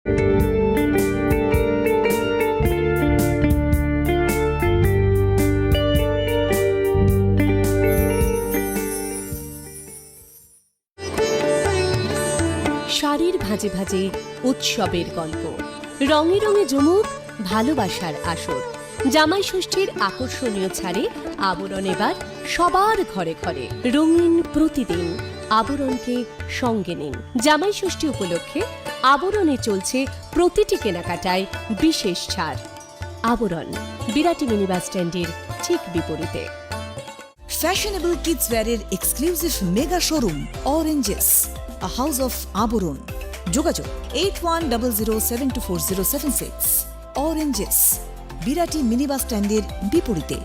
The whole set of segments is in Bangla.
শাড়ির ভাঁজে ভাঁজে উৎসবের গল্প, রঙে রঙে জমুক ভালোবাসার আসর। জামাই ষষ্ঠীর আকর্ষণীয় ছাড়ে আবরণ এবার সবার ঘরে ঘরে। রঙিন প্রতিদিন আবরণকে সঙ্গে নিন। জামাই ষষ্ঠী উপলক্ষে আবরণে চলছে প্রতিটি কেনাকাটায় বিশেষ ছাড়। আবরণ, বিরাটি মিনি বাস স্ট্যান্ডের ঠিক বিপরীতে। ফ্যাশনেবল কিডস ওয়্যারের exclusive mega showroom Oranges, a house of আবরণ। যোগাযোগ 8100724076। অরেঞ্জেস, বিরাটি মিনি বাস স্ট্যান্ডের বিপরীতে।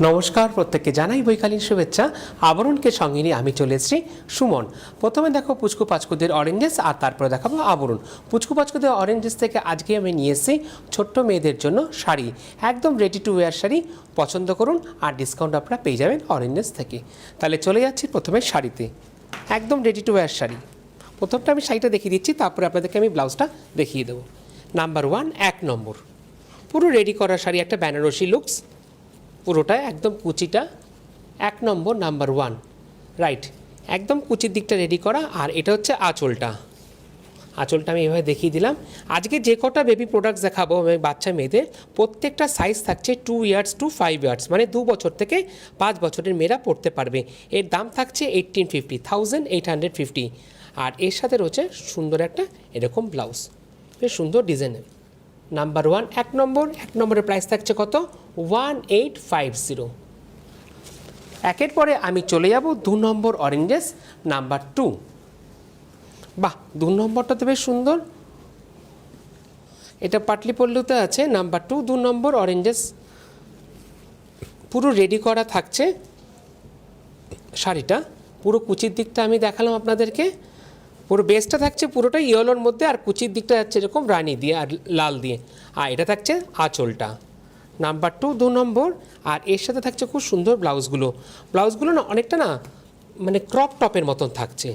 নমস্কার, প্রত্যেককে জানাই বৈকালীন শুভেচ্ছা। আবরণকে সঙ্গে নিয়ে আমি চলে এসেছি সুমন। প্রথমে দেখো পুচকু পাচকুদের অরেঞ্জেস, আর তারপরে দেখাবো আবরণ। পুচকু পাচকুদের অরেঞ্জেস থেকে আজকে আমি নিয়ে এসেছি ছোট্ট মেয়েদের জন্য শাড়ি, একদম রেডি টু ওয়্যার শাড়ি। পছন্দ করুন, আর ডিসকাউন্ট আপনারা পেয়ে যাবেন অরেঞ্জেস থেকে। তাহলে চলে যাচ্ছি প্রথমে শাড়িতে, একদম রেডি টু ওয়্যার শাড়ি। প্রথমটা আমি শাড়িটা দেখিয়ে দিচ্ছি, তারপরে আপনাদেরকে আমি ব্লাউজটা দেখিয়ে দেবো। নাম্বার 1, 1 নম্বর, পুরো রেডি করা শাড়ি, একটা বেনারসি লুকস, পুরোটা একদম কুচিটা 1 নম্বর, নাম্বার 1 রাইট। একদম কুচির দিকটা রেডি করা, আর এটা হচ্ছে আঁচলটা। আঁচলটা আমি এভাবে দেখিয়ে দিলাম। আজকে যে কটা বেবি প্রোডাক্টস দেখাবো বাচ্চা মেয়েদের, প্রত্যেকটা সাইজ থাকছে 2 ইয়ার্স টু 5 ইয়ার্স, মানে 2 বছর থেকে 5 বছরের মেয়েরা পড়তে পারবে। এর দাম থাকছে 1850, আর এর সাথে রয়েছে সুন্দর একটা এরকম ব্লাউজ, বেশ সুন্দর ডিজাইনের। নাম্বার 1, 1 নম্বর, 1 নম্বরের প্রাইস থাকছে কত? 1850। একের পরে আমি চলে যাব 2 নম্বর অরেঞ্জেস, নাম্বার 2। বাহ, 2 নম্বরটা তো বেশ সুন্দর, এটা পাটলি পল্লুতে আছে। নাম্বার 2, 2 নম্বর অরেঞ্জেস, পুরো রেডি করা থাকছে শাড়িটা। পুরো কুচির দিকটা আমি দেখালাম আপনাদেরকে, পুরো বেসটা থাকছে পুরোটা ইয়েলোর মধ্যে, আর কুচির দিকটা যাচ্ছে এরকম রানি দিয়ে আর লাল দিয়ে, আর এটা থাকছে আঁচলটা। নাম্বার 2, 2 নম্বর, আর এর সাথে থাকছে খুব সুন্দর ব্লাউজগুলো না অনেকটা না মানে ক্রপ টপের মতন থাকছে।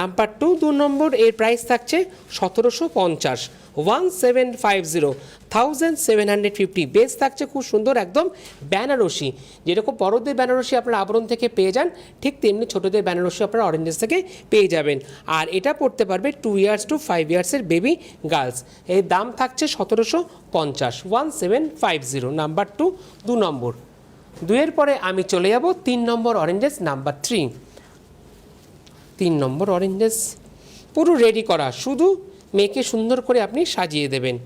নাম্বার 2, 2 নম্বর, এর প্রাইস থাকছে 1750, 1750, বেস থাকছে খুব সুন্দর একদম বেনারসি। যেরকম বড়দের বেনারসি আপনারা আবরণ থেকে পেয়ে যান, ঠিক তেমনি ছোটোদের বেনারসি আপনারা অরেঞ্জেস থেকে পেয়ে যাবেন। আর এটা পড়তে পারবে 2 ইয়ার্স টু 5 ইয়ার্সের বেবি গার্লস। এর দাম থাকছে 1750, 1750। নাম্বার 2, 2 নম্বর। 2-এর পরে আমি চলে যাব 3 নম্বর অরেঞ্জেস, নাম্বার 3। 3 নম্বর অরেঞ্জেস, পুরো রেডি করা, শুধু মেয়েকে সুন্দর করে আপনি সাজিয়ে দেবেন।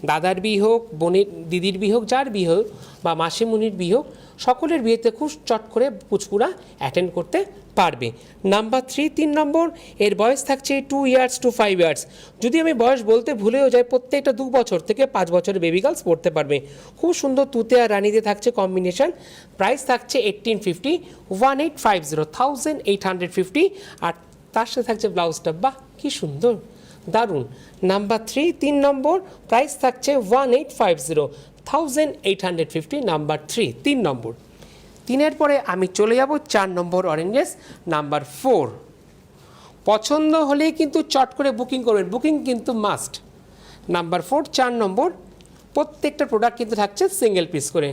দাদার বিয়ে হোক, বোনের দিদির বিয়ে হোক, যার বিয়ে হোক, বা মাসিমুনির বিয়ে হোক, সকলের বিয়েতে খুব চট করে পুচকুরা অ্যাটেন্ড করতে পারবে। নাম্বার 3, 3 নম্বর, এর বয়স থাকছে 2 ইয়ার্স টু 5 ইয়ার্স। যদি আমি বয়স বলতে ভুলেও যাই, প্রত্যেকটা 2 বছর থেকে 5 বছরের বেবি গার্লস পড়তে পারবে। খুব সুন্দর তুতে আর রানিতে থাকছে কম্বিনেশন। প্রাইস থাকছে 1850, 1850, আর তার সাথে থাকছে ব্লাউজটা। বাহ, কি সুন্দর, দারুণ। নাম্বার 3, 3 নম্বর, প্রাইস থাকছে 1850, 1850। নাম্বার 3, 3 নম্বর। 3-এর পরে আমি চলে যাব 4 নম্বর অরেঞ্জেস, নাম্বার 4। পছন্দ হলেই কিন্তু চট করে বুকিং করবেন, বুকিং কিন্তু মাস্ট। নাম্বার 4, 4 নম্বর, প্রত্যেকটা প্রোডাক্ট কিন্তু থাকছে সিঙ্গেল পিস করে।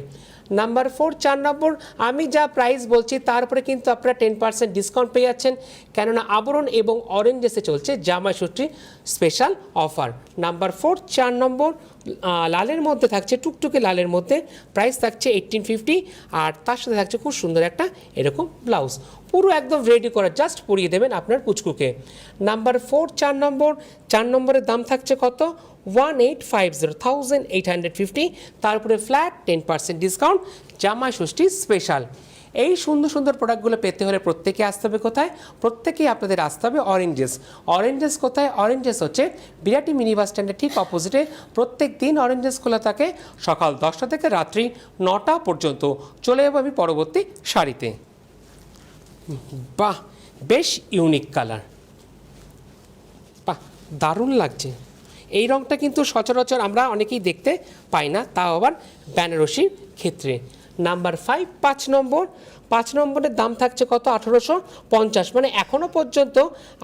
নাম্বার 4, 4 নম্বর, আমি যা প্রাইস বলছি তার উপরে কিন্তু আপনারা 10% ডিসকাউন্ট পেয়ে যাচ্ছেন, কেননা আবরণ এবং অরেঞ্জেসে চলছে জামাই ষষ্ঠী স্পেশাল অফার। নাম্বার 4, 4 নম্বর, লালের মধ্যে থাকছে, টুকটুকে লালের মধ্যে, প্রাইস থাকছে 1850, আর তার সাথে থাকছে খুব সুন্দর একটা এরকম ব্লাউজ। পুরো একদম রেডি করা, জাস্ট পরিয়ে দেবেন আপনার পুচকুকে। নাম্বার 4, 4 নম্বর, 4 নম্বরের দাম থাকছে কত? 1850, 1850, তারপরে ফ্ল্যাট 10% ডিসকাউন্ট, জামাই ষষ্ঠী স্পেশাল। এই সুন্দর সুন্দর প্রোডাক্টগুলো পেতে হলে প্রত্যেকে আসতে হবে কোথায়? প্রত্যেকেই আপনাদের আসতে হবে অরেঞ্জেস। অরেঞ্জেস কোথায়? অরেঞ্জেস হচ্ছে বিরাটি মিনি বাস স্ট্যান্ডের ঠিক অপোজিটে। প্রত্যেক দিন অরেঞ্জেস খোলা থাকে সকাল 10টা থেকে রাত্রি 9টা পর্যন্ত। চলে যাবো আমি পরবর্তী শাড়িতে। বাহ, বেশ ইউনিক কালার, বাহ দারুণ লাগছে। এই রঙটা কিন্তু সচরাচর আমরা অনেকেই দেখতে পাই না, তাও আবার বেনারসির ক্ষেত্রে। নাম্বার 5 5 নম্বরের দাম থাকছে কত 1850, মানে এখনও পর্যন্ত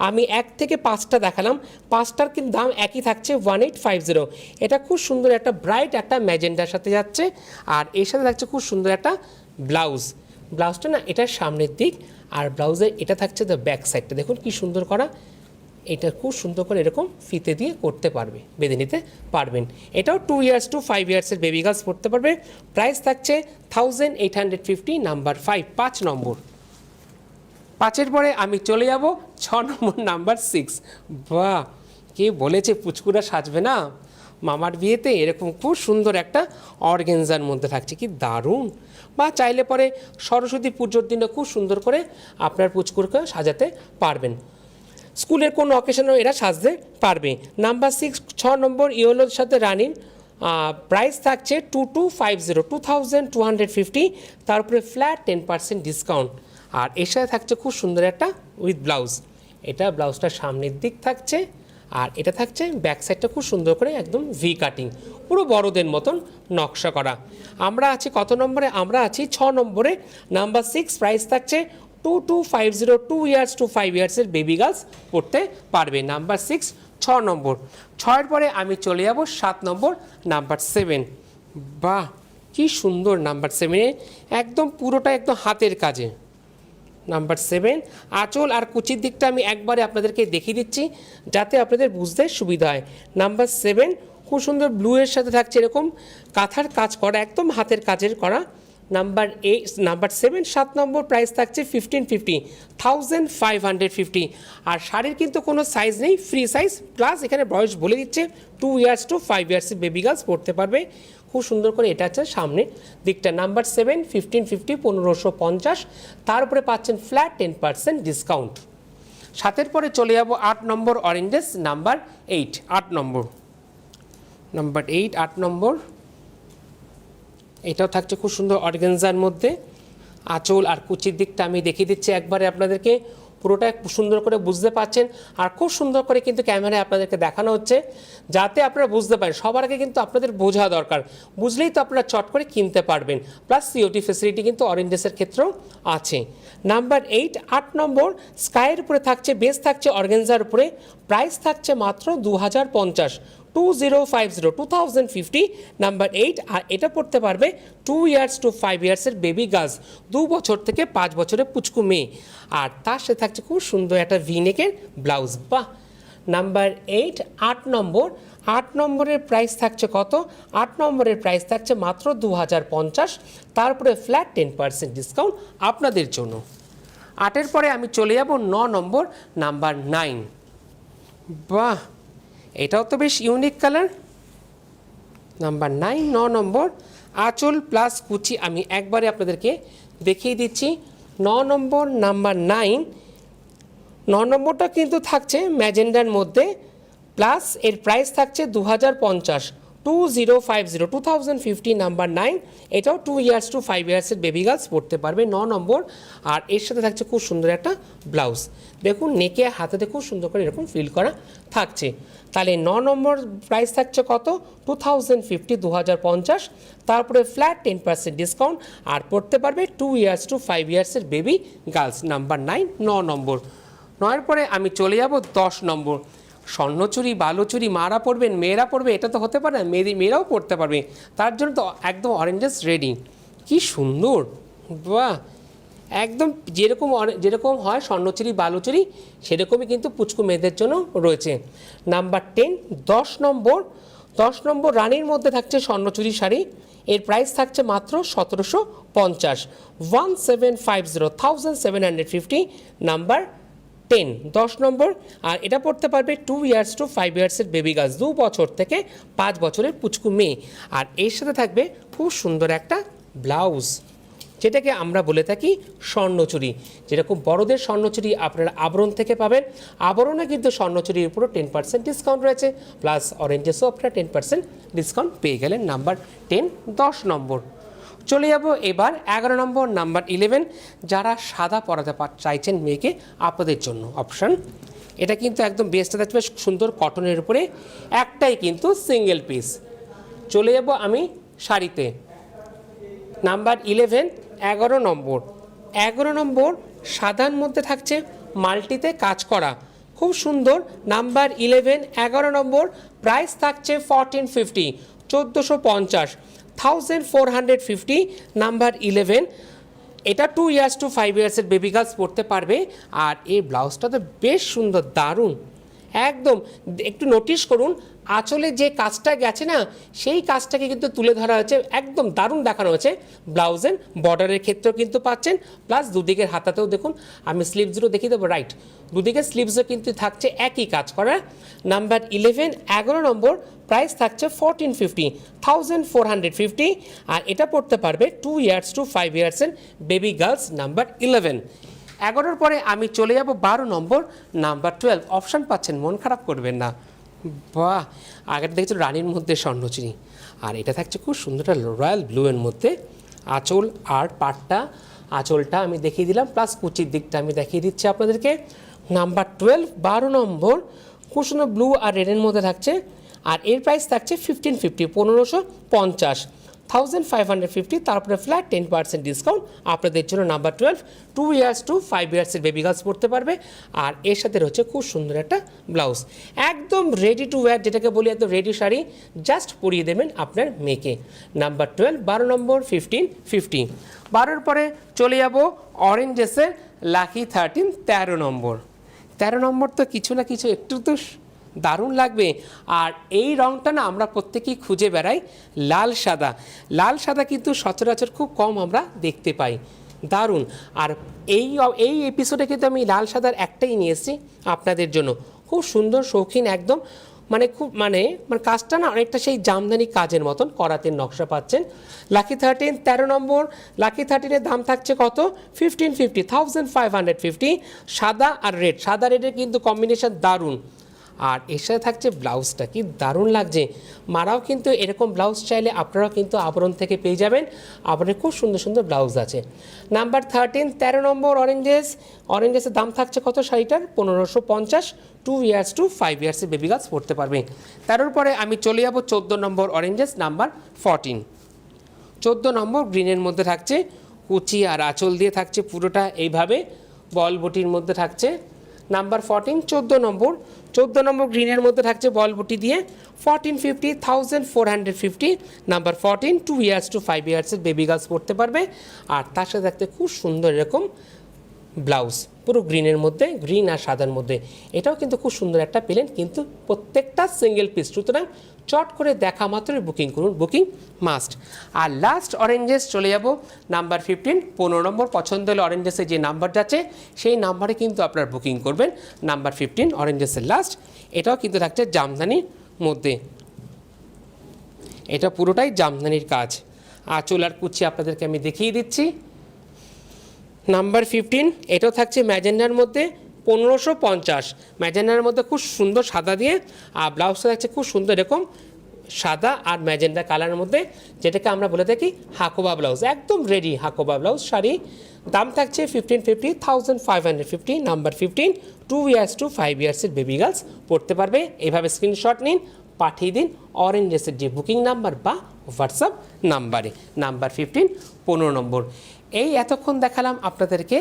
আমি 1 থেকে 5টা দেখালাম, 5টার কিন্তু দাম একই থাকছে 1850। এটা খুব সুন্দর একটা ব্রাইট একটা ম্যাজেন্ডার সাথে যাচ্ছে, আর এর সাথে থাকছে খুব সুন্দর একটা ব্লাউজটা না এটার সামনের দিক, আর ব্লাউজের এটা থাকছে দ্য ব্যাক সাইডটা, দেখুন কি সুন্দর করা। এটা খুব সুন্দর করে এরকম ফিতে দিয়ে করতে পারবে, বেঁধে নিতে পারবেন। এটাও 2 ইয়ার্স টু 5 ইয়ার্সের বেবি গার্লস পড়তে পারবে। প্রাইস থাকছে 1850, নাম্বার 5 নম্বর। 5-এর পরে আমি চলে যাব 6 নম্বর, নাম্বার 6। বাহ, কে বলেছে পুচকুরা সাজবে না? মামার বিয়েতে এরকম খুব সুন্দর একটা অর্গেনজার মধ্যে থাকছে, কি দারুণ। বা চাইলে পরে সরস্বতী পুজোর দিনে খুব সুন্দর করে আপনার পুচকুরকে সাজাতে পারবেন, স্কুলের কোনো অকেশনেও এরা সাজতে পারবে। নাম্বার 6 নম্বর ইয়েলোর সাথে রানির, প্রাইস থাকছে 2250, তারপরে ফ্ল্যাট 10% ডিসকাউন্ট, আর এর সাথে থাকছে খুব সুন্দর একটা উইথ ব্লাউজ। এটা ব্লাউজটা সামনের দিক থাকছে, আর এটা থাকছে ব্যাক সাইডটা খুব সুন্দর করে একদম ভি কাটিং, পুরো বড়দের মতন নকশা করা। আমরা আছি কত নম্বরে? আমরা আছি 6 নম্বরে, নাম্বার 6। প্রাইস থাকছে 2250, 2 ইয়ার্স টু 5 ইয়ার্সের বেবি গার্লস পড়তে পারবে। নাম্বার 6 নম্বর। 6-এর পরে আমি চলে যাব 7 নম্বর, নাম্বার 7। বাহ, কি সুন্দর নাম্বার 7-এ, একদম পুরোটা একদম হাতের কাজে। নাম্বার 7 আঁচল আর কুচির দিকটা আমি একবারে আপনাদেরকে দেখিয়ে দিচ্ছি যাতে আপনাদের বুঝতে সুবিধা হয়। নাম্বার 7 খুব সুন্দর ব্লু এর সাথে থাকছে এরকম কাঁথার কাজ করা, একদম হাতের কাজের করা। নাম্বার 7 7 নম্বর, প্রাইস থাকছে 1550, আর শাড়ির কিন্তু কোনো সাইজ নেই, ফ্রি সাইজ, প্লাস এখানে বয়স বলে দিচ্ছে 2 ইয়ার্স টু 5 ইয়ার্সের বেবি গার্লস পড়তে পারবে। খুব সুন্দর করে এটা আছে সামনে দিকটা। নাম্বার 7 1550, 1550, তার উপরে পাচ্ছেন ফ্ল্যাট 10% ডিসকাউন্ট। 7-এর পরে চলে যাব 8 নম্বর অরেঞ্জেস, নাম্বার 8 8 নম্বর, নাম্বার 8 নম্বর। এটাও থাকছে খুব সুন্দর অর্গানজার মধ্যে, আঁচল আর কুচির দিকটা আমি দেখিয়ে দিচ্ছি একবারে আপনাদেরকে, পুরোটা সুন্দর করে বুঝতে পারছেন, আর খুব সুন্দর করে কিন্তু ক্যামেরায় আপনাদেরকে দেখানো হচ্ছে যাতে আপনারা বুঝতে পারেন। সবার আগে কিন্তু আপনাদের বোঝা দরকার, বুঝলেই তো আপনারা চট করে কিনতে পারবেন। প্লাস সিওটি ফেসিলিটি কিন্তু অরেঞ্জেসের ক্ষেত্রেও আছে। নাম্বার 8 নম্বর, স্কাইয়ের উপরে থাকছে, বেস থাকছে অর্গানজার উপরে, প্রাইস থাকছে মাত্র 2050, 2050, নাম্বার 8। আর এটা পড়তে পারবে 2 ইয়ার্স টু 5 ইয়ার্সের বেবি গার্লস, 2 বছর থেকে 5 বছরের পুচকু মেয়ে, আর তার সাথে থাকছে খুব সুন্দর একটা ভিনেকের ব্লাউজ। বাহ, নাম্বার 8 নম্বর। 8 নম্বরের প্রাইস থাকছে কত? 8 নম্বরের প্রাইস থাকছে মাত্র 2050, তারপরে ফ্ল্যাট 10% ডিসকাউন্ট আপনাদের জন্য। 8-এর পরে আমি চলে যাব 9 নম্বর, নাম্বার 9। বাহ, এটাও তো বেশ ইউনিক কালার। নাম্বার 9 নম্বর, আঁচল প্লাস কুচি আমি একবারে আপনাদেরকে দেখিয়ে দিচ্ছি। 9 নম্বর, নাম্বার 9 নম্বরটা কিন্তু থাকছে ম্যাজেন্ডার মধ্যে, প্লাস এর প্রাইস থাকছে 2050, 2050, নাম্বার 9। এটাও 2 ইয়ার্স টু 5 ইয়ার্সের বেবি গার্লস পড়তে পারবে, 9 নম্বর। আর এর সাথে থাকছে খুব সুন্দর একটা ব্লাউজ, দেখুন নেকে হাতেতে খুব সুন্দর করে এরকম ফিল করা থাকছে। তাহলে 9 নম্বর প্রাইস থাকছে কত? 2050, তারপরে ফ্ল্যাট 10% ডিসকাউন্ট, আর পড়তে পারবে 2 ইয়ার্স টু 5 ইয়ার্সের বেবি গার্লস। নাম্বার 9 নম্বর। 9-এর পরে আমি চলে যাব 10 নম্বর। স্বর্ণচুরি বালুচুরি মারা পড়বেন, মেয়েরা পড়বে, এটা তো হতে পারে না, মেয়েরাও পড়তে পারবে, তার জন্য তো একদম অরেঞ্জেস রেডি। কি সুন্দর, বাহ, একদম যেরকম হয় স্বর্ণচুরি বালুচুরি সেরকমই কিন্তু পুচকু মেয়েদের জন্য রয়েছে। নাম্বার 10 নম্বর। 10 নম্বর রানীর মধ্যে থাকছে স্বর্ণচুরি শাড়ি, এর প্রাইস থাকছে মাত্র 1750, 1750, নাম্বার 10 নম্বর। আর এটা পড়তে পারবে 2 ইয়ার্স টু 5 ইয়ার্সের বেবি গার্লস, 2 বছর থেকে 5 বছরের পুচকু মেয়ে, আর এর সাথে থাকবে খুব সুন্দর একটা ব্লাউজ, যেটাকে আমরা বলে থাকি স্বর্ণচুরি। যেরকম বড়দের স্বর্ণচুরি আপনারা আবরণ থেকে পাবেন, আবরণে কিন্তু স্বর্ণচুরির উপরও 10% ডিসকাউন্ট রয়েছে, প্লাস অরেঞ্জেসও আপনারা 10% ডিসকাউন্ট পেয়ে গেলেন। নাম্বার 10 নম্বর। চলে যাব এবার 11 নম্বর, নাম্বার 11। যারা সাদা পরাতে চাইছেন মেয়েকে, আপনাদের জন্য অপশান। এটা কিন্তু একদম বেস্টটা থাকবে সুন্দর কটনের উপরে, একটাই কিন্তু সিঙ্গেল পিস। চলে যাব আমি শাড়িতে। নাম্বার 11 11 নম্বর 11 নম্বর সাদার মধ্যে থাকছে মাল্টিতে কাজ করা, খুব সুন্দর। নাম্বার 11 11 নম্বর, প্রাইস থাকছে 1450 1450 1450 নাম্বার 11। এটা 2 ইয়ার্স টু 5 ইয়ার্সের বেবি গার্লস পরতে পারবে। আর এই ব্লাউজটা তো বেশ সুন্দর, দারুণ একদম। একটু নোটিশ করুন, আঁচলে যে কাজটা গেছে না, সেই কাজটাকে কিন্তু তুলে ধরা হয়েছে, একদম দারুণ দেখানো হয়েছে। ব্লাউজের বর্ডারের ক্ষেত্রেও কিন্তু পাচ্ছেন, প্লাস দুদিকের হাতাতেও দেখুন, আমি স্লিভসগুলো দেখিয়ে দেবো, রাইট, দুদিকের স্লিভসও কিন্তু থাকছে একই কাজ করা। নাম্বার 11 11 নম্বর, প্রাইস থাকছে 1450 1450। আর এটা পড়তে পারবে 2 ইয়ার্স টু 5 ইয়ার্সের বেবি গার্লস নাম্বার 11। 11 পরে আমি চলে যাব 12 নম্বর, নাম্বার 12। অপশান পাচ্ছেন, মন খারাপ করবেন না। বাহ, আগের দেখছো রানীর মধ্যে স্বর্ণচুরি, আর এটা থাকছে খুব সুন্দর একটা রয়্যাল ব্লুয়ের মধ্যে। আঁচল আর পাটটা, আঁচলটা আমি দেখিয়ে দিলাম, প্লাস কুচির দিকটা আমি দেখিয়ে দিচ্ছি আপনাদেরকে। নাম্বার 12 12 নম্বর, খুব সুন্দর ব্লু আর রেডের মধ্যে থাকছে। আর এর প্রাইস থাকছে 1550 1550 1550। তারপরে ফ্ল্যাট 10% ডিসকাউন্ট আপনাদের জন্য। নাম্বার 12 2 ইয়ার্স টু 5 ইয়ার্সের বেবি গার্লস পড়তে পারবে। আর এর সাথে রয়েছে খুব সুন্দর একটা ব্লাউজ, একদম রেডি টু ওয়্যার, যেটাকে বলি একদম রেডি শাড়ি, জাস্ট পরিয়ে দেবেন আপনার মেয়েকে। নাম্বার 12 12 নম্বর 1550। 12 পরে চলে যাব অরেঞ্জেসের লাকি 13 13 নম্বর। 13 নম্বর তো কিছু না কিছু একটু তো দারুণ লাগবে। আর এই রঙটা না আমরা প্রত্যেকেই খুঁজে বেড়াই, লাল সাদা। লাল সাদা কিন্তু সচরাচর খুব কম আমরা দেখতে পাই, দারুণ। আর এই এপিসোডে কিন্তু আমি লাল সাদার একটাই নিয়ে এসেছি আপনাদের জন্য, খুব সুন্দর শৌখিন একদম, মানে খুব মানে কাজটা না অনেকটা সেই জামদানি কাজের মতন করাতের নকশা পাচ্ছেন। লাকি 13 13 নম্বর, লাকি 13-এর দাম থাকছে কত? 1550 1550। সাদা আর রেড, সাদা রেডের কিন্তু কম্বিনেশন দারুণ। আর এর সাথে থাকছে ব্লাউজটা, কি দারুণ লাগছে। মারাও কিন্তু এরকম ব্লাউজ চাইলে আপনারাও কিন্তু আবরণ থেকে পেয়ে যাবেন, আবরণের খুব সুন্দর সুন্দর ব্লাউজ আছে। নাম্বার 13 13 নম্বর অরেঞ্জেসের দাম থাকছে কত শাড়িটার? 1550 2 ইয়ার্স টু 5 ইয়ার্সের বেবি গার্লস পড়তে পারবে। 13 পরে আমি চলে যাব 14 নম্বর অরেঞ্জেস নাম্বার 14। 14 নম্বর গ্রিনের মধ্যে থাকছে, কুচি আর আঁচল দিয়ে থাকছে পুরোটা এইভাবে, বল বুটির মধ্যে থাকছে। নাম্বার 14 14 নম্বর গ্রিনের মধ্যে থাকছে বল বুটি দিয়ে, 1450 1450। নাম্বার 14 2 ইয়ার্স টু 5 ইয়ার্সের বেবি গার্লস পড়তে পারবে। আর তার সাথে থাকতে খুব সুন্দর এরকম ব্লাউজ, পুরো গ্রিনের মধ্যে, গ্রিন আর সাদার মধ্যে। এটাও কিন্তু খুব সুন্দর একটা পেলেন, কিন্তু প্রত্যেকটা সিঙ্গেল পিস, সুতরাং চট করে দেখা মাত্রই বুকিং করুন, বুকিং মাস্ট। আর লাস্ট অরেঞ্জেস চলে যাব নাম্বার 15 15 নম্বর। পছন্দ হলে অরেঞ্জেসের যে নাম্বারটা আছে সেই নাম্বারে কিন্তু আপনার বুকিং করবেন। নাম্বার 15 অরেঞ্জেসের লাস্ট, এটাও কিন্তু থাকছে জামদানির মধ্যে, এটা পুরোটাই জামদানির কাজ। আঁচল আর কুচি আপনাদেরকে আমি দেখিয়ে দিচ্ছি। নাম্বার 15 এটাও থাকছে ম্যাজেন্ডার মধ্যে, 1550 ম্যাজেন্ডার মধ্যে, খুব সুন্দর সাদা দিয়ে। আর ব্লাউজটা থাকছে খুব সুন্দর এরকম সাদা আর ম্যাজেন্ডা কালারের মধ্যে, যেটাকে আমরা বলে থাকি হাকোবা ব্লাউজ, একদম রেডি হাকোবা ব্লাউজ শাড়ি। দাম থাকছে 1550 1550। নাম্বার 15 2 ইয়ার্স টু 5 ইয়ার্সের বেবি গার্লস পড়তে পারবে। এইভাবে স্ক্রিনশট নিন, পাঠিয়ে দিন অরেঞ্জেসের যে বুকিং নাম্বার বা হোয়াটসঅ্যাপ নাম্বারে। নাম্বার 15 15 নম্বর। এই এতক্ষণ দেখালাম আপনাদেরকে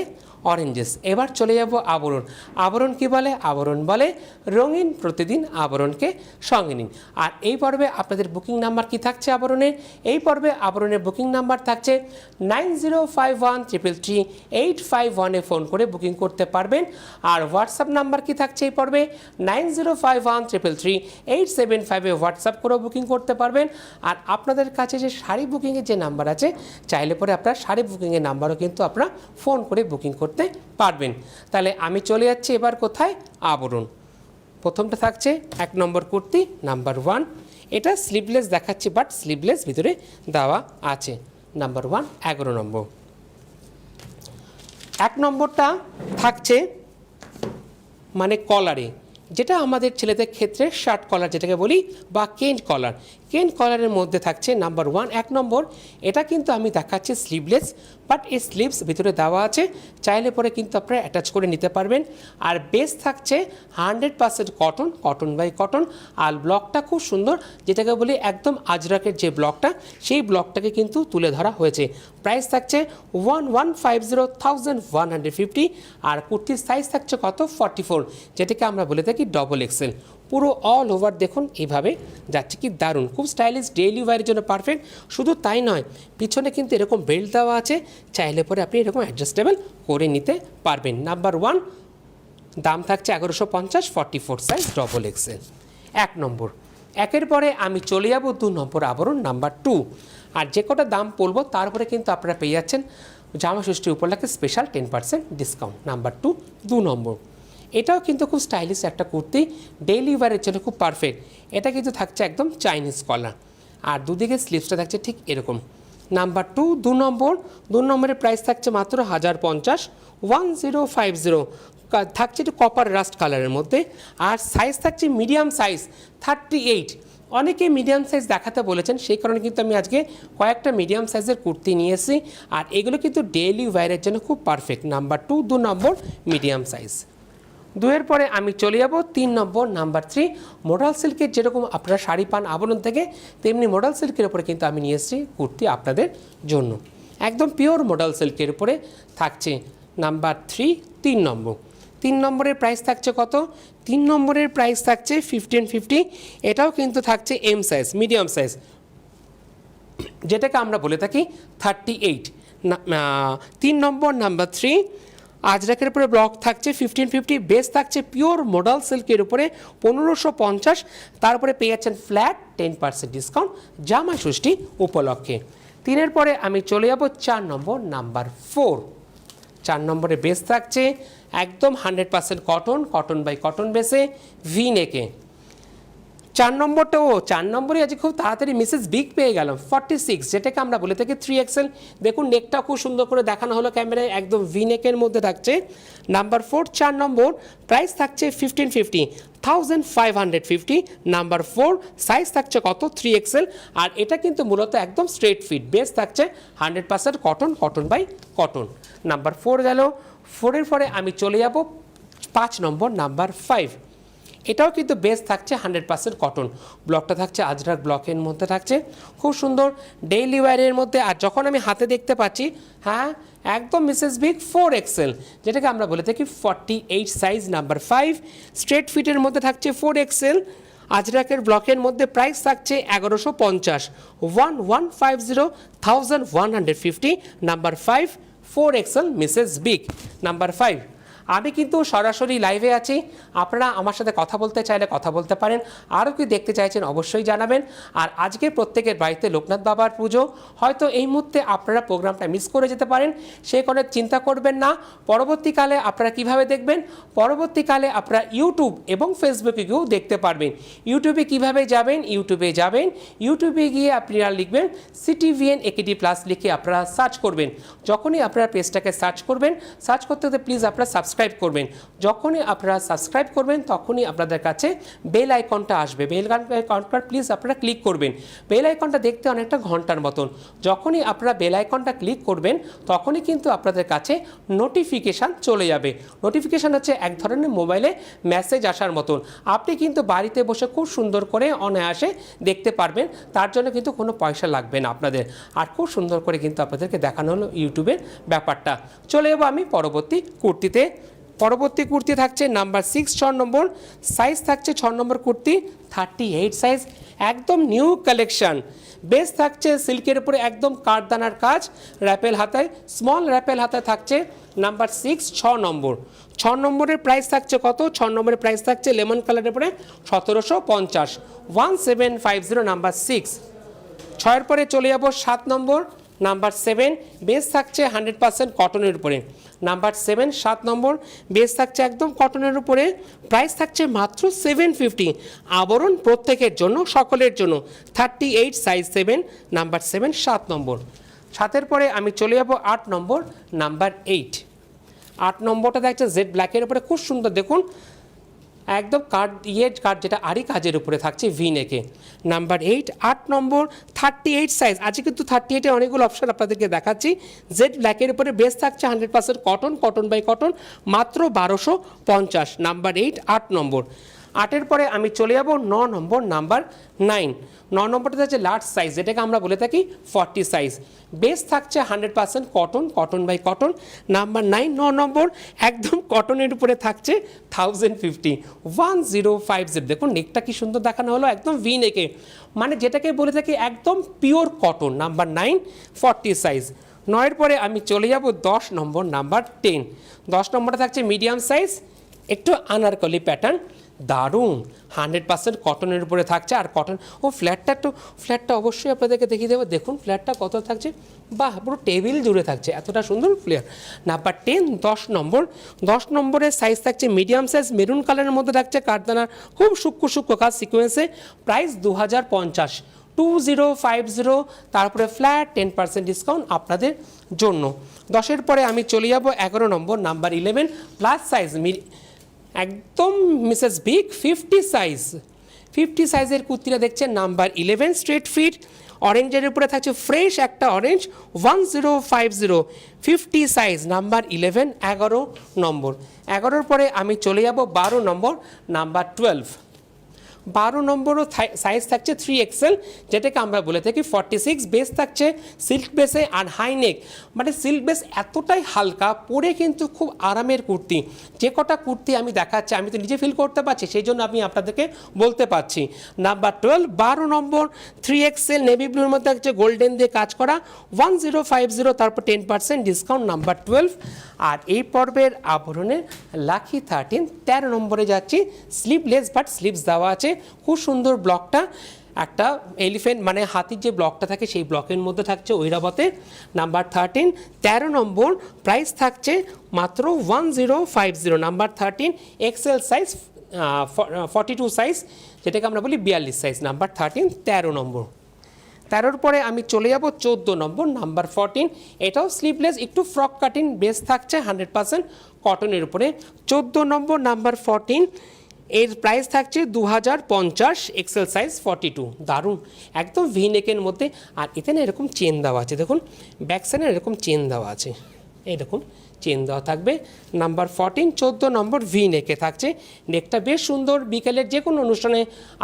অরেঞ্জেস। এবার চলে যাব আবরণ। আবরণ কি বলে? আবরণ বলে রঙিন প্রতিদিন আবরণকে সঙ্গে নিন। আর এই পর্বে আপনাদের বুকিং নাম্বার কি থাকছে আবরণের? এই পর্বে আবরণের বুকিং নাম্বার থাকছে 9051333851-এ ফোন করে বুকিং করতে পারবেন। আর হোয়াটসঅ্যাপ নাম্বার কি থাকছে এই পর্বে? 9051333875-এ হোয়াটসঅ্যাপ করেও বুকিং করতে পারবেন। আর আপনাদের কাছে যে শাড়ি বুকিংয়ের যে নাম্বার আছে, চাইলে পরে আপনার শাড়ি বুকিংয়ের নাম্বারও কিন্তু আপনারা ফোন করে বুকিং করতে পারবেন। তাহলে আমি চলে যাচ্ছি এবার কোথায়? আবরণ। প্রথমটা থাকছে 1 নম্বর কুর্তি নাম্বার 1, এটা স্লিভলেস দেখাচ্ছি, বাট স্লিভলেস ভিতরে দেওয়া আছে। নাম্বার 1 11 নম্বর। 1 নম্বরটা থাকছে মানে কলারে, যেটা আমাদের ছেলেদের ক্ষেত্রে শার্ট কলার যেটাকে বলি, বা কেন্ট কলার। কেন কলারের মধ্যে থাকছে নাম্বার 1 1 নম্বর, এটা কিন্তু আমি দেখাচ্ছি স্লিভলেস, বাট এই স্লিভস ভিতরে দেওয়া আছে, চাইলে পরে কিন্তু আপনারা অ্যাটাচ করে নিতে পারবেন। আর বেস থাকছে 100% কটন, কটন বাই কটন। আর ব্লকটা খুব সুন্দর, যেটাকে বলি একদম আজরাকের যে ব্লকটা, সেই ব্লকটাকে কিন্তু তুলে ধরা হয়েছে। প্রাইস থাকছে 1150,150। আর কুর্তির সাইজ থাকছে কত 44, যেটাকে আমরা বলে থাকি ডবল এক্সেল। পুরো অল ওভার দেখুন এইভাবে যাচ্ছে, কি দারুণ, খুব স্টাইলিশ, ডেইলি ওয়্যারের জন্য পারফেক্ট। শুধু তাই নয়, পিছনে কিন্তু এরকম বেল্ট দেওয়া আছে, চাইলে পরে আপনি এরকম অ্যাডজাস্টেবল করে নিতে পারবেন। নাম্বার 1 দাম থাকছে 1150, 44 সাইজ ডবল এক্সেল। 1 নম্বর। একের পরে আমি চলে যাব 2 নম্বর আবরণ নাম্বার 2। আর যে কটা দাম বলবো তারপরে কিন্তু আপনারা পেয়ে যাচ্ছেন জামা ষষ্ঠী উপলক্ষে স্পেশাল 10% ডিসকাউন্ট। নাম্বার 2 নম্বর। এটাও কিন্তু খুব স্টাইলিশ একটা কুর্তি, ডেইলি ওয়্যারের জন্য খুব পারফেক্ট। এটা কিন্তু থাকছে একদম চাইনিজ কলার, আর দুদিকে স্লিভসটা থাকছে ঠিক এরকম। নাম্বার 2 নম্বর। 2 নম্বরের প্রাইস থাকছে মাত্র 1050, 1050 থাকছে একটু কপার রাস্ট কালারের মধ্যে। আর সাইজ থাকছে মিডিয়াম সাইজ 38। অনেকে মিডিয়াম সাইজ দেখাতে বলেছেন, সেই কারণে কিন্তু আমি আজকে কয়েকটা মিডিয়াম সাইজের কুর্তি নিয়ে এসেছি। আর এগুলো কিন্তু ডেইলি ওয়্যারের জন্য খুব পারফেক্ট। নাম্বার 2 নম্বর মিডিয়াম সাইজ। 2 পরে আমি চলে যাব 3 নম্বর নাম্বার 3। মডাল সিল্কের যেরকম আপনারা শাড়ি পান আবরণ থেকে, তেমনি মডাল সিল্কের উপরে কিন্তু আমি নিয়ে এসেছি কুর্তি আপনাদের জন্য। একদম পিওর মডাল সিল্কের উপরে থাকছে নাম্বার 3 নম্বর। 3 নম্বরের প্রাইস থাকছে কত? 3 নম্বরের প্রাইস থাকছে 1550। এটাও কিন্তু থাকছে এম সাইজ, মিডিয়াম সাইজ, যেটাকে আমরা বলে থাকি 38। 3 নম্বর নাম্বার 3 আজরাকের উপরে ব্লক থাকছে 1550, বেস থাকছে পিওর মডাল সিল্কের উপরে 1550। তারপরে পেয়ে যাচ্ছেন ফ্ল্যাট 10% ডিসকাউন্ট জামা ষষ্ঠী উপলক্ষে। 3 পরে আমি চলে যাব 4 নম্বর নাম্বার 4। 4 নম্বরে বেস থাকছে একদম 100% কটন, কটন বাই কটন বেসে, ভি নেকে। 4 নম্বরটাও 4 নম্বরে আজকে খুব তাড়াতাড়ি মিসেস বিগ পেয়ে গেলাম 46, যেটাকে আমরা বলে থাকি 3XL। দেখুন নেকটা খুব সুন্দর করে দেখানো হলো ক্যামেরায়, একদম ভি নেকের মধ্যে থাকছে। নাম্বার 4 4 নম্বর, প্রাইস থাকছে 1550, 1550। নাম্বার 4 সাইজ থাকছে কত 3XL। আর এটা কিন্তু মূলত একদম স্ট্রেট ফিট, বেস থাকছে 100% cotton, cotton by cotton. Number 4 গেল। 4 পরে আমি চলে যাব 5 নম্বর নাম্বার 5। এটাও কিন্তু বেস থাকছে 100% কটন, ব্লকটা থাকছে আজরাক ব্লকের মধ্যে থাকছে, খুব সুন্দর ডেইলি ওয়্যারের মধ্যে। আর যখন আমি হাতে দেখতে পাচ্ছি, হ্যাঁ একদম মিসেস বিগ 4XL, যেটাকে আমরা বলে থাকি 48 সাইজ। নাম্বার 5 স্ট্রেট ফিটের মধ্যে থাকছে 4XL, আজরাকের ব্লকের মধ্যে। প্রাইস থাকছে 1150, 1150, number 5 4XL Mrs big. Number 5। আমি কিন্তু সরাসরি লাইভে আছি, আপনারা আমার সাথে কথা বলতে চাইলে কথা বলতে পারেন, আরও কি দেখতে চাইছেন অবশ্যই জানাবেন। আর আজকে প্রত্যেকের বাড়িতে লোকনাথ বাবার পুজো, হয়তো এই মুহূর্তে আপনারা প্রোগ্রামটা মিস করে যেতে পারেন, সেই কারণে চিন্তা করবেন না। পরবর্তীকালে আপনারা কিভাবে দেখবেন? পরবর্তীকালে আপনারা ইউটিউব এবং ফেসবুকে গিয়েও দেখতে পারবেন। ইউটিউবে কিভাবে যাবেন? ইউটিউবে গিয়ে আপনারা লিখবেন CTVN AKD প্লাস লিখে আপনারা সার্চ করবেন। যখনই আপনারা পেজটাকে সার্চ করবেন, সার্চ করতে হতে প্লিজ আপনারা সাবস্ক্রাইব করবেন। যখনই আপনারা সাবস্ক্রাইব করবেন তখনই আপনাদের কাছে বেল আইকনটা আসবে, বেল আইকনটা প্লিজ আপনারা ক্লিক করবেন। বেল আইকনটা দেখতে অনেকটা ঘন্টার মতন, যখনই আপনারা বেল আইকনটা ক্লিক করবেন তখনই কিন্তু আপনাদের কাছে নোটিফিকেশান চলে যাবে। নোটিফিকেশান হচ্ছে এক ধরনের মোবাইলে মেসেজ আসার মতন, আপনি কিন্তু বাড়িতে বসে খুব সুন্দর করে অনায়াসে দেখতে পারবেন, তার জন্য কিন্তু কোনো পয়সা লাগবে না আপনাদের। আর খুব সুন্দর করে কিন্তু আপনাদেরকে দেখানো হলো ইউটিউবের ব্যাপারটা। চলে যাবো আমি পরবর্তী কুর্তিতে। পরবর্তী কুর্তি থাকছে নাম্বার 6 6 নম্বর, সাইজ থাকছে 6 নম্বর কুর্তি 38 সাইজ, একদম নিউ কালেকশন। বেস থাকছে সিল্কের উপরে একদম কাঠদানার কাজ, র্যাপেল হাতায়, স্মল র্যাপেল হাতায় থাকছে। নাম্বার 6 6 নম্বর। 6 নম্বরের প্রাইস থাকছে কত? 6 নম্বরের প্রাইস থাকছে লেমন কালারের উপরে 1750, 1750 নাম্বার 6। 6 পরে চলে যাব 7 নম্বর নাম্বার 7, বেস থাকছে 100% কটনের উপরে। নাম্বার 7 7 নম্বর, বেস থাকছে একদম কটনের উপরে, প্রাইস থাকছে মাত্র 750। আবরণ প্রত্যেকের জন্য, সকলের জন্য, 38 সাইজ 7, নাম্বার 7 7 নম্বর। 7 পরে আমি চলে যাব 8 নম্বর নাম্বার 8। 8 নম্বরটা দেখছে জেড ব্ল্যাকের উপরে, খুব সুন্দর দেখুন একদম কার্ড যেটা আরই কাজের উপরে থাকছে ভি নেকে। নাম্বার 8 8 নম্বর 38 সাইজ। আজকে কিন্তু 38-এ অনেকগুলো অপশন আপনাদেরকে দেখাচ্ছি। জেড ব্ল্যাকের উপরে বেস থাকছে 100% কটন বাই কটন, মাত্র 1250। নাম্বার 8 8 নম্বর। 8-এর পরে আমি চলে যাব 9 নম্বর, নাম্বার 9। 9 নম্বরটা হচ্ছে লার্জ সাইজ, যেটাকে আমরা বলে থাকি 40 সাইজ। বেস থাকছে 100% কটন বাই কটন। নাম্বার 9 9 নম্বর, একদম কটনের উপরে থাকছে 1050 1050। দেখুন নেকটা কি সুন্দর দেখানো হলো, একদম ভি নেকে, মানে যেটাকে বলে থাকি একদম পিওর কটন। Number 9 40 size. 9-এর পরে আমি চলে যাব 10 নম্বর, নাম্বার 10। 10 নম্বরটা থাকছে মিডিয়াম সাইজ, একটু আনারকলি প্যাটার্ন, দারুণ 100% কটনের উপরে থাকছে। আর কটন ফ্ল্যাটটা অবশ্যই আপনাদেরকে দেখিয়ে দেবো। দেখুন ফ্ল্যাটটা কত থাকছে, বাহ পুরো টেবিল জুড়ে থাকছে, এতটা সুন্দর ফ্লেয়ার। নাম্বার 10 10 নম্বর। 10 নম্বরের সাইজ থাকছে মিডিয়াম সাইজ, মেরুন কালারের মধ্যে থাকছে কাঠদানার খুব সূক্ষ্ম কাজ সিকোয়েন্সে। প্রাইস 2050 2050। তারপরে ফ্ল্যাট 10% ডিসকাউন্ট আপনাদের জন্য। 10-এর পরে আমি চলে যাব 11 নম্বর, নাম্বার 11 প্লাস সাইজ, একদম মিসেস বিগ 50 সাইজ। 50 সাইজের কুর্তিটা দেখছেন, নাম্বার 11 স্ট্রেট ফিট, অরেঞ্জের উপরে থাকছে ফ্রেশ একটা অরেঞ্জ, 1050 50 সাইজ। নাম্বার 11 11 নম্বর। 11-এর পরে আমি চলে যাব 12 নম্বর, নাম্বার 12। 12 নম্বরও সাইজ থাকছে 3XL, যেটাকে আমরা বলে থাকি 46। বেস থাকছে সিল্ক বেসে আর হাই নেক, মানে সিল্ক বেস এতটাই হালকা, পরে কিন্তু খুব আরামের কুর্তি। যে কটা কুর্তি আমি দেখাচ্ছি আমি তো নিজে ফিল করতে পারছি, সেই জন্য আমি আপনাদেরকে বলতে পারছি। নাম্বার 12 12 নম্বর 3XL, নেভি ব্লুর মধ্যে হচ্ছে গোল্ডেন দিয়ে কাজ করা, 1050। তারপর 10% ডিসকাউন্ট। নাম্বার 12। আর এই পর্বের আবরণের লাকি 13 13 নম্বরে যাচ্ছি, স্লিভলেস বাট স্লিভস দেওয়া আছে, খুব সুন্দর ব্লকটা, একটা এলিফেন্ট মানে হাতির যে ব্লকটা থাকে সেই ব্লকের মধ্যে থাকছে ঐরাবতে। নাম্বার 13 13 নম্বর, প্রাইস থাকছে মাত্র 1050। নাম্বার 13 XL সাইজ, 42 সাইজ, যেটাকে আমরা বলি 42 সাইজ। নাম্বার 13 13 নম্বর। 13-র পরে আমি চলে যাব 14 নম্বর, নাম্বার 14। এটাও স্লিভলেস, একটু ফ্রক কাটিং, বেস থাকছে 100% কটনের উপরে। 14 নম্বর, নাম্বার 14, এর প্রাইস থাকছে 2050, এক্সেল সাইজ 42। দারুণ একদম ভি নেকের মধ্যে। আর এতে না এরকম চেন দেওয়া আছে, দেখুন ব্যাক সাইডে এরকম চেন দেওয়া আছে, এরকম চেন দেওয়া থাকবে। নাম্বার 14 14 নম্বর, ভি নেকে থাকছে, নেকটা বেশ সুন্দর, বিকেলের যে কোনো অনুষ্ঠানে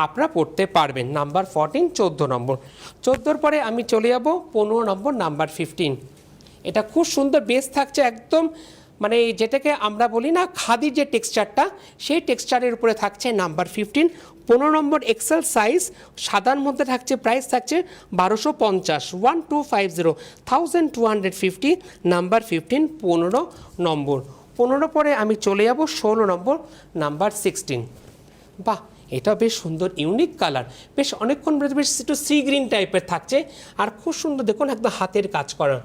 আপনারা পড়তে পারবেন। নাম্বার 14 14 নম্বর। 14-র পরে আমি চলে যাব 15 নম্বর, নাম্বার 15। এটা খুব সুন্দর, বেস থাকছে একদম মানে যেটাকে আমরা বলি না খাদির যে টেক্সচারটা, সেই টেক্সচারের উপরে থাকছে। নাম্বার 15 15 নম্বর, এক্সেল সাইজ, সাদার মধ্যে থাকছে, প্রাইস থাকছে 1250 1250 1250। নাম্বার 15 15 নম্বর। 15 পরে আমি চলে যাব 16 নম্বর, নাম্বার 16। বাহ এটা বেশ সুন্দর, ইউনিক কালার, বেশ অনেকক্ষণ বেশ একটু সি গ্রিন টাইপের থাকছে, আর খুব সুন্দর দেখুন একদম হাতের কাজ করা।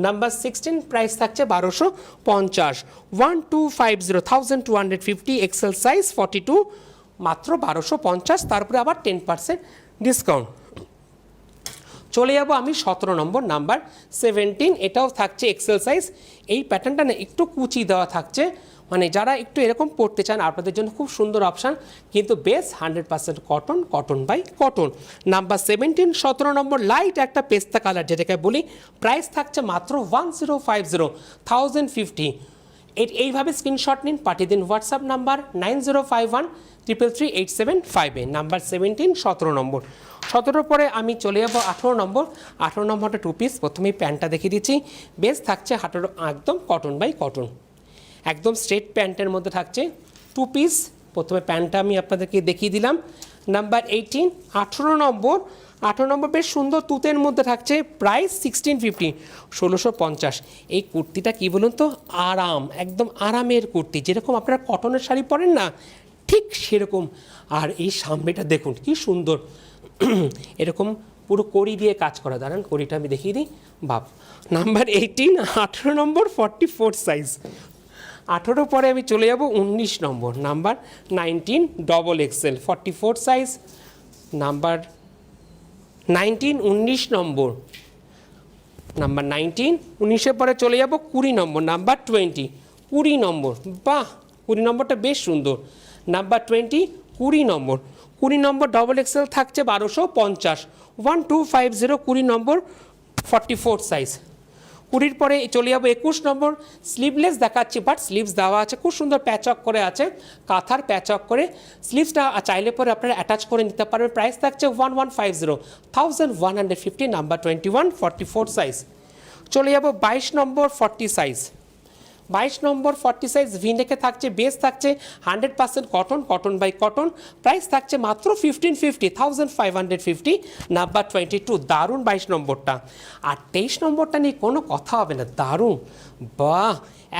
নাম্বার 16, প্রাইস থাকছে 1250 1250 1250। এক্সেল সাইজ 42, মাত্র 1250। তারপরে আবার 10% ডিসকাউন্ট। চলে যাব আমি 17 নম্বর, নাম্বার 17। এটাও থাকছে এক্সেল সাইজ। এই প্যাটার্নটা না একটু কুচি দেওয়া থাকছে, মানে যারা একটু এরকম পড়তে চান আপনাদের জন্য খুব সুন্দর অপশান, কিন্তু base 100% cotton by cotton. Number 17 17 number, light একটা পেস্তা কালার যেটাকে বলি, প্রাইস থাকছে মাত্র 1050 1050। এইভাবে স্ক্রিনশট নিন, পাঠিয়ে দিন হোয়াটসঅ্যাপ নাম্বার 9051333875-এ। নাম্বার 17 17 নম্বর। 17 পরে আমি চলে যাব 18 নম্বর। 18 নম্বরটা 2 পিস। প্রথমেই প্যান্টটা দেখিয়ে দিচ্ছি, বেস থাকছে একদম কটন বাই কটন, একদম স্ট্রেট প্যান্টের মধ্যে থাকছে 2 পিস। প্রথমে প্যান্টটা আমি আপনাদেরকে দেখিয়ে দিলাম। নাম্বার 18 18 নম্বর। 18 নম্বর বেশ সুন্দর তুতের মধ্যে থাকছে, প্রাইস 1650 1650। এই কুর্তিটা কি বলুন তো, আরাম, একদম আরামের কুর্তি, যেরকম আপনারা কটনের শাড়ি পরেন না ঠিক সেরকম। আর এই সামনেটা দেখুন কি সুন্দর, এরকম পুরো কড়ি দিয়ে কাজ করা। দাঁড়ান কড়িটা আমি দেখিয়ে দিই। বাপ। নাম্বার 18 18 নম্বর, 44 সাইজ। 18 পরে আমি চলে যাব 19 নম্বর, number 19 double XL 44 size. Number 19 19 নম্বর, নাম্বার 19 19-এর পরে চলে যাব 20 নম্বর, নাম্বার 20 20 নম্বর। বাহ 20 নম্বরটা বেশ সুন্দর। নাম্বার 20 20 নম্বর 20 নম্বর ডবল এক্সেল থাকছে 1250 1250 20 নম্বর 44 সাইজ। 20 পরে চলে যাবো 21 নম্বর স্লিভলেস দেখাচ্ছি, বাট স্লিভস দেওয়া আছে, খুব সুন্দর প্যাচক করে আছে, কাঁথার প্যাচক করে স্লিভসটা চাইলে পরে আপনারা অ্যাটাচ করে নিতে পারবেন। প্রাইস থাকছে 1150 1150 নাম্বার 21 44 সাইজ। চলে যাবো 22 নম্বর 40 সাইজ। 22 নম্বর 40 সাইজ ভিনেকে থাকছে, বেস থাকছে 100% cotton, cotton by cotton. Price থাকছে মাত্র 1550 1550 নাম্বার 22। দারুণ 22 নম্বরটা। আর 23 নম্বরটা নিয়ে কোনো কথা হবে না, দারুণ, বাহ,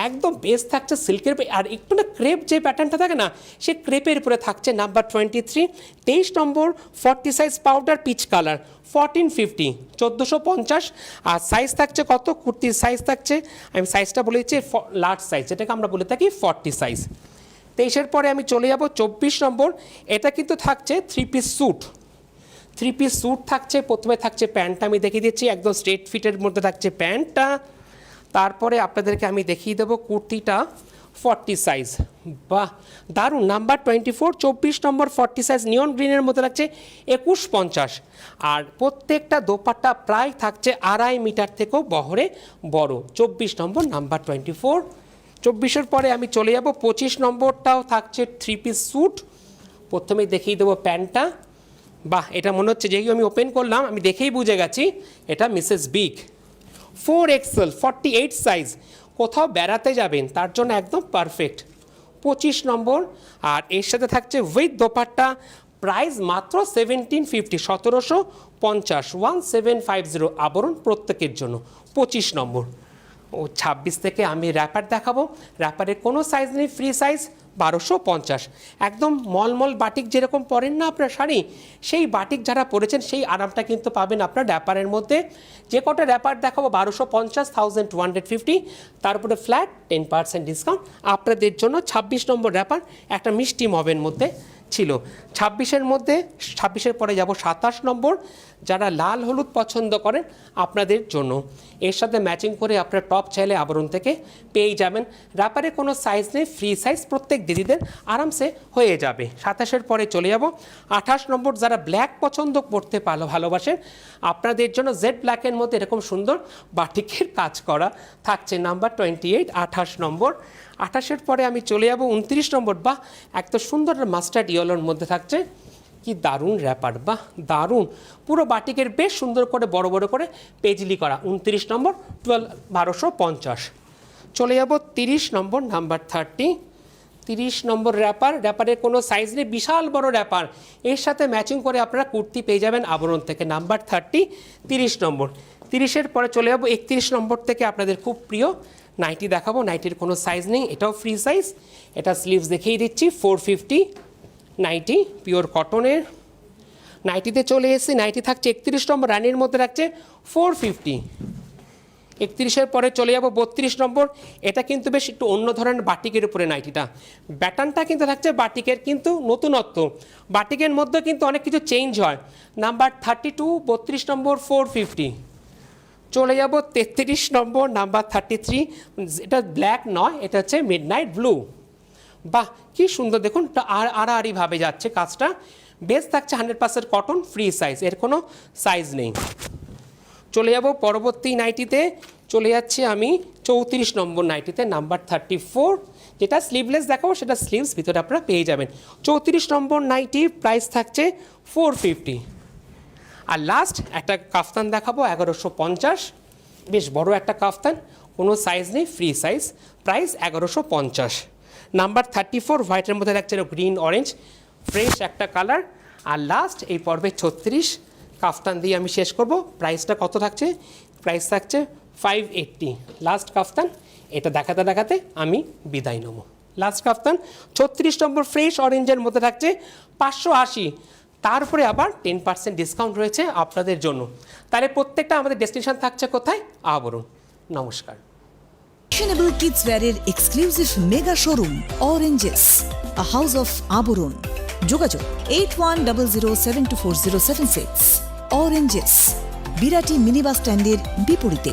একদম বেস থাকছে সিল্কের, আর একটু না ক্রেপ যে প্যাটার্নটা থাকে না, সে ক্রেপের উপরে থাকছে নাম্বার 23। 23 নম্বর 40 সাইজ পাউডার পিচ কালার 1450 1450। আর সাইজ থাকছে কত, কুর্তির সাইজ থাকছে, আমি সাইজটা বলেছি লার্জ সাইজ, যেটাকে আমরা বলে থাকি 40 সাইজ। 23-এর পরে আমি চলে যাব 24 নম্বর। এটা কিন্তু থাকছে 3 পিস স্যুট, 3 পিস স্যুট থাকছে। প্রথমে থাকছে প্যান্টটা, আমি দেখিয়ে দিচ্ছি, একদম স্ট্রেট ফিটের মধ্যে থাকছে প্যান্টটা। তারপরে আপনাদেরকে আমি দেখিয়ে দেবো কুর্তিটা 40 সাইজ, বাহ দারুণ, নাম্বার 24 24 নম্বর 40 সাইজ নিয়ন গ্রিনের মধ্যে থাকছে 2150। আর প্রত্যেকটা দোপাট্টা প্রায় থাকছে 2.5 মিটার থেকেও বহরে বড়। 24 নম্বর নাম্বার 24। 24-এর পরে আমি চলে যাব 25 নম্বরটাও থাকছে 3 পিস স্যুট। প্রথমে দেখিয়ে দেবো প্যান্টটা, বাহ এটা মনে হচ্ছে যেই আমি ওপেন করলাম আমি দেখেই বুঝে গেছি এটা মিসেস বিগ 4XL 48 সাইজ। কোথাও বেড়াতে যাবেন তার জন্য একদম পারফেক্ট। 25 নম্বর। আর এর সাথে থাকছে উইথ দোপাট্টা, প্রাইস মাত্র 1750 1750 1750 আবরণ প্রত্যেকের জন্য। 25 নম্বর। ও 26 থেকে আমি র্যাপার দেখাবো, র্যাপারের কোনো সাইজ নেই, ফ্রি সাইজ 1250। একদম মলমল বাটিক যেরকম পরেন না আপনার শাড়ি, সেই বাটিক যারা পরেছেন সেই আরামটা কিন্তু পাবেন আপনার র্যাপারের মধ্যে। যে কটা র্যাপার দেখাবো 1250 1250, তারপরে ফ্ল্যাট 10% ডিসকাউন্ট আপনাদের জন্য। 26 নম্বর র্যাপার একটা মিষ্টি মবের মধ্যে ছিল। 26-এর মধ্যে 26-এর পরে যাব 27 নম্বর, যারা লাল হলুদ পছন্দ করেন আপনাদের জন্য। এর সাথে ম্যাচিং করে আপনার টপ চাইলে আবরণ থেকে পেয়ে যাবেন। র্যাপারে কোনো সাইজ নেই, ফ্রি সাইজ, প্রত্যেক দিদিদের আরামসে হয়ে যাবে। 27-এর পরে চলে যাব 28 নম্বর, যারা ব্ল্যাক পছন্দ করতে ভালোবাসেন আপনাদের জন্য জেড ব্ল্যাকের মধ্যে এরকম সুন্দর বাটিকের কাজ করা থাকছে নাম্বার 28 28 নম্বর। 28-এর পরে আমি চলে যাব 29 নম্বর, বাহ এত সুন্দর মাস্টার্ড ইয়েলোর মধ্যে থাকছে, কি দারুণ র্যাপার, বাহ দারুণ, পুরো বাটিকের বেশ সুন্দর করে বড় বড় করে পেজলি করা। 29 নম্বর 1250। চলে যাব 30 নম্বর নাম্বার 30। 30 নম্বর র্যাপার, র্যাপারের কোনো সাইজ নেই, বিশাল বড় র্যাপার, এর সাথে ম্যাচিং করে আপনারা কুর্তি পেয়ে যাবেন আবরণ থেকে নাম্বার 30 30 নম্বর। 30-এর পরে চলে যাব 31 নম্বর থেকে আপনাদের খুব প্রিয় নাইটি দেখাবো। নাইটির কোনো সাইজ নেই, এটাও ফ্রি সাইজ। এটা স্লিভস দেখিয়ে দিচ্ছি 450 নাইটি, পিওর কটনের নাইটিতে চলে এসেছি। নাইটি থাকছে 31 নম্বর, রানির মধ্যে রাখছে 450। 31-এর পরে চলে যাব 32 নম্বর। এটা কিন্তু বেশ একটু অন্য ধরনের বাটিকের উপরে নাইটিটা, ব্যাটার্নটা কিন্তু থাকছে বাটিকের, কিন্তু নতুনত্ব, বাটিকের মধ্যে কিন্তু অনেক কিছু চেঞ্জ হয়। নাম্বার 32 32 নম্বর 450। চলে যাব 33 নম্বর নাম্বার 33, এটা ব্ল্যাক নয়, এটা হচ্ছে মিডনাইট ব্লু, বাহ কি সুন্দর, দেখুন আড়াআড়িভাবে যাচ্ছে কাজটা। বেস থাকছে 100% কটন, ফ্রি সাইজ, এর কোনো সাইজ নেই। চলে যাব পরবর্তী নাইটিতে, চলে যাচ্ছি আমি 34 নম্বর নাইটিতে নাম্বার 34, যেটা স্লিভলেস দেখাবো সেটা স্লিভস ভিতরে আপনারা পেয়ে যাবেন। 34 নম্বর নাইটি, প্রাইস থাকছে 450। আর লাস্ট একটা কাফতান দেখাবো 1150, বেশ বড় একটা কাফতান, কোনো সাইজ নেই, ফ্রি সাইজ, প্রাইস 1150। নাম্বার 34 হোয়াইটের মধ্যে রাখছে গ্রিন অরেঞ্জ, ফ্রেশ একটা কালার। আর লাস্ট এই পর্বে 36 কাফতান দিয়ে আমি শেষ করব। প্রাইসটা কত থাকছে, প্রাইস থাকছে 580। লাস্ট কাফতান, এটা দেখাতে দেখাতে আমি বিদায় নেব। লাস্ট কাফতান 36 নম্বর ফ্রেশ অরেঞ্জের মধ্যে থাকছে 580, তারপরে আবার 10% ডিসকাউন্ট রয়েছে আপনাদের জন্য। তাহলে প্রত্যেকটা আমাদের ডেস্টিনেশন থাকছে কোথায়, আবরণ। নমস্কার। Fashionable kids wear exclusive mega showroom Oranges, a house of Aborun. যোগাযোগ 8100724076। Oranges, বিরাটি মিনি বাস স্ট্যান্ডের বিপরীতে।